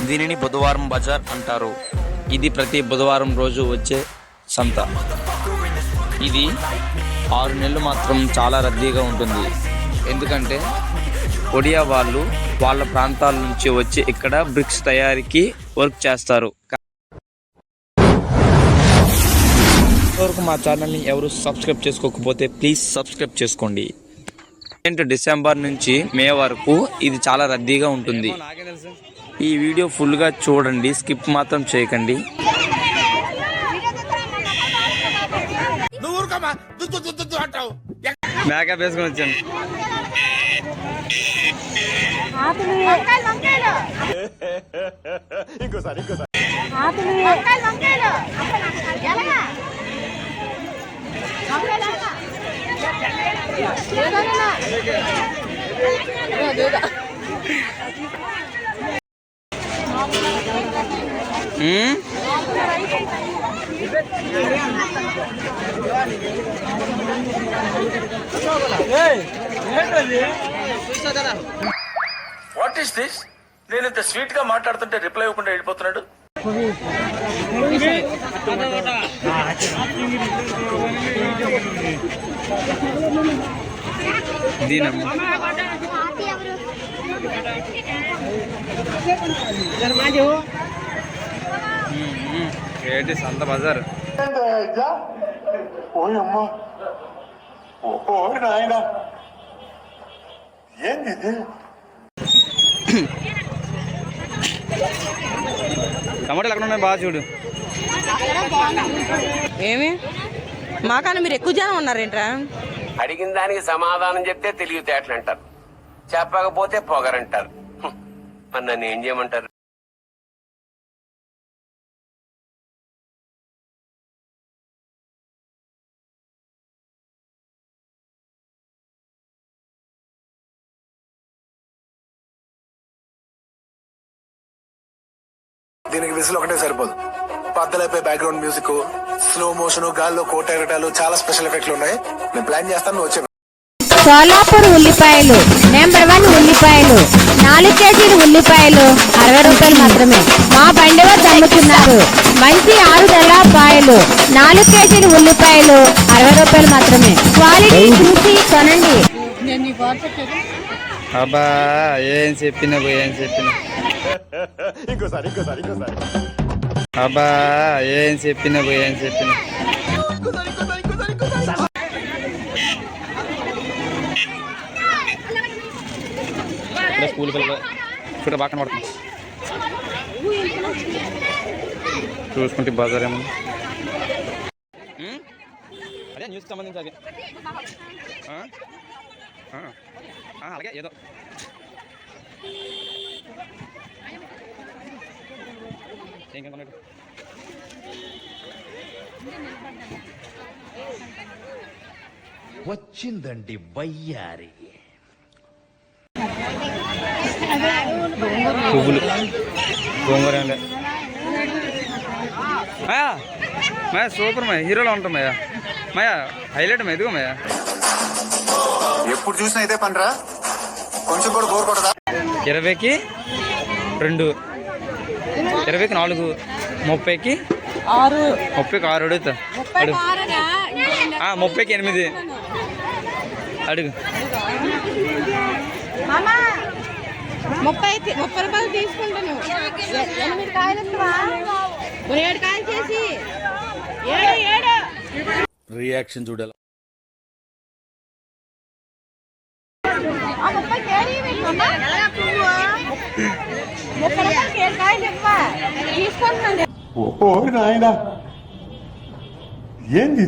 దీనిని బుధవారం బజార్ అంటారు. ఇది ప్రతి బుధవారం రోజు వచ్చే సంత. ఇది 6 నెలలు మాత్రం చాలా రద్దీగా ఉంటుంది. ఎందుకంటే ఒడియా వాళ్ళు వాళ్ళ ప్రాంతాల నుంచి వచ్చి ఇక్కడ బ్రిక్స్ తయారీకి వర్క్ చేస్తారు. ఇంతవరకు మా ఛానల్ని ఎవరు సబ్స్క్రైబ్ చేసుకోకపోతే ప్లీజ్ సబ్స్క్రైబ్ చేసుకోండి. డిసెంబర్ నుంచి మే వరకు ఇది చాలా రద్దీగా ఉంటుంది. ఈ వీడియో ఫుల్గా చూడండి, స్కిప్ మాత్రం చేయకండి. మేకప్ వేసుకొని వచ్చాను. What is this? నేను ఇంత స్వీట్ గా మాట్లాడుతుంటే రిప్లై ఇవ్వకుండా వెళ్ళిపోతున్నాడు. ఏంటి సంత బజార్? టమాటాలు ఎక్కడ ఉన్నాయి బాగా చూడు. ఏమి మాకన్నా మీరు ఎక్కువ జనం ఉన్నారేంట్రా? అడిగిన దానికి సమాధానం చెప్తే తెలివితేటలు అంటారు, చెప్పకపోతే పొగరంటారు. మరి నన్ను ఏం చేయమంటారు? దీనికి విసులు ఒకటే సరిపోదు. పద్దలైపోయి బ్యాక్గ్రౌండ్ మ్యూజిక్, స్లో మోషన్, గాల్లో కోట ఎగటాలు, చాలా స్పెషల్ ఎఫెక్ట్లు ఉన్నాయి. నేను ప్లాన్ చేస్తాను, నువ్వు వచ్చే. సోలాపూర్ ఉల్లిపాయలు నెంబర్ 1 ఉల్లిపాయలు 4 కేజీలు ఉల్లిపాయలు 60 రూపాయలు మాత్రమే. మా బండి వద్ద అమ్ముతున్నారు. మంచి 6 తెల్లపాయలు 4 కేజీలు ఉల్లిపాయలు 60 రూపాయలు మాత్రమే. క్వాలిటీ చూసి కొనండి. అబ్బా ఏం చెప్పినా ఇంకోసారి అబ్బా ఏం చెప్పినా స్కూల్ చూడ బాగా కనబడుతుంది. చూసుకుంటే బజార్ ఏమన్నా అదే న్యూస్కి సంబంధించి అవి అలాగే ఏదో ఏం కనుక్కున్నాడు. వచ్చిందండి వయ్యారి పువ్వులు గోంగూర మాయా సూపర్ మాయా, హీరోలో ఉంటాం మాయా హైలైట్ మా ఎదుగు మాయా. ఎప్పుడు చూసినా అయితే పనిరా, కొంచెం కూడా బోర్ కొడదా? 20కి 2, 20కి 4, 30కి 6 అడుగుతా. 30కి 8 అడుగు. 30 రూపాయలు తీసుకుంటాను. 8 కాయలు 7 కాయలు చేసి 7 రియాక్షన్ చూడాలి. 30 రూపాయలకి 7 కాయలు తీసుకుంటున్నాను. ఓ నాయనా, ఏంది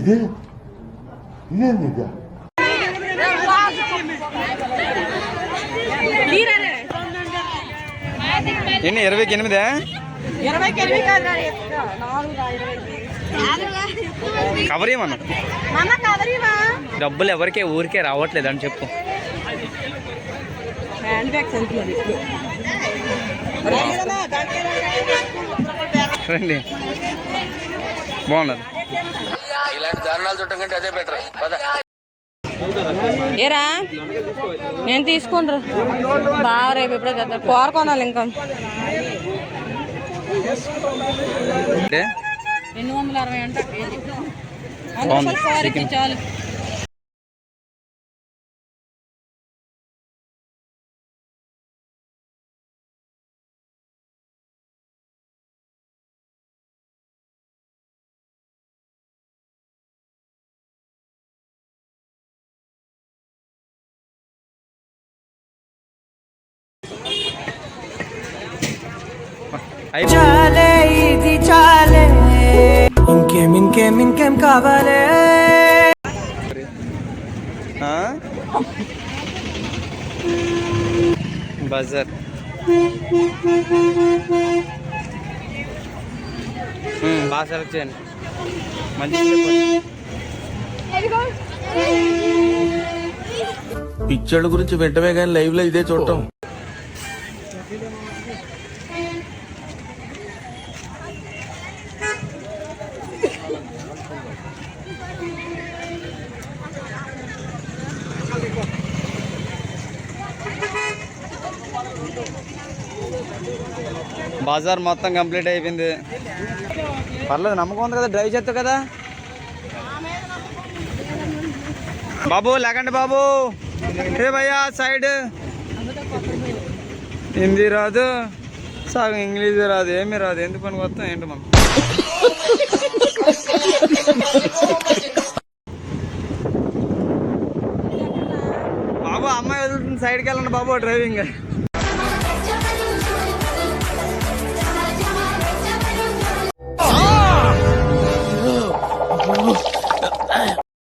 ఎన్ని 20కి 8 కవర్ ఏమన్నా డబ్బులు ఎవరికే ఊరికే రావట్లేదు అని చెప్పు. రండి బాగున్నది. ఇలాంటి దారుణాలు చుట్టం కంటే అదే బెటర్. ఏరా నేను తీసుకుంటారు బాగా రేపు ఎప్పుడో కోరుకోనాలి ఇంకా అంటే 260 అంట కేజీ. బాగుంది చికెన్. చాలు. చాలే ఇది చాలే ఇంకేం ఇంకేం ఇంకేం కావాలే. బజార్ బాగా సెలెక్ట్ చేయండి. మంచి పిక్చర్ల గురించి వెంటనే కానీ లైవ్ లో ఇదే చూడటం. బజార్ మొత్తం కంప్లీట్ అయిపోయింది. పర్లేదు, నమ్మకం ఉంది కదా, డ్రైవ్ చేస్తావు కదా బాబు. లేకండి బాబు. ఏ భయ్యా సైడ్. హిందీ రాదు, సగం ఇంగ్లీష్ రాదు, ఏమీ రాదు. ఎందుకు పని వస్తాం ఏంటి మనం. బాబు అమ్మాయి వదులుతుంది, సైడ్కి వెళ్ళండి బాబు డ్రైవింగ్.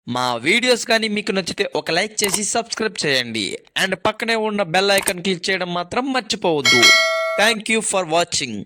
మా వీడియోస్ కానీ మీకు నచ్చితే ఒక లైక్ చేసి సబ్స్క్రైబ్ చేయండి. అండ్ పక్కనే ఉన్న బెల్ ఐకాన్ క్లిక్ చేయడం మాత్రం మర్చిపోవద్దు. Thank you for watching.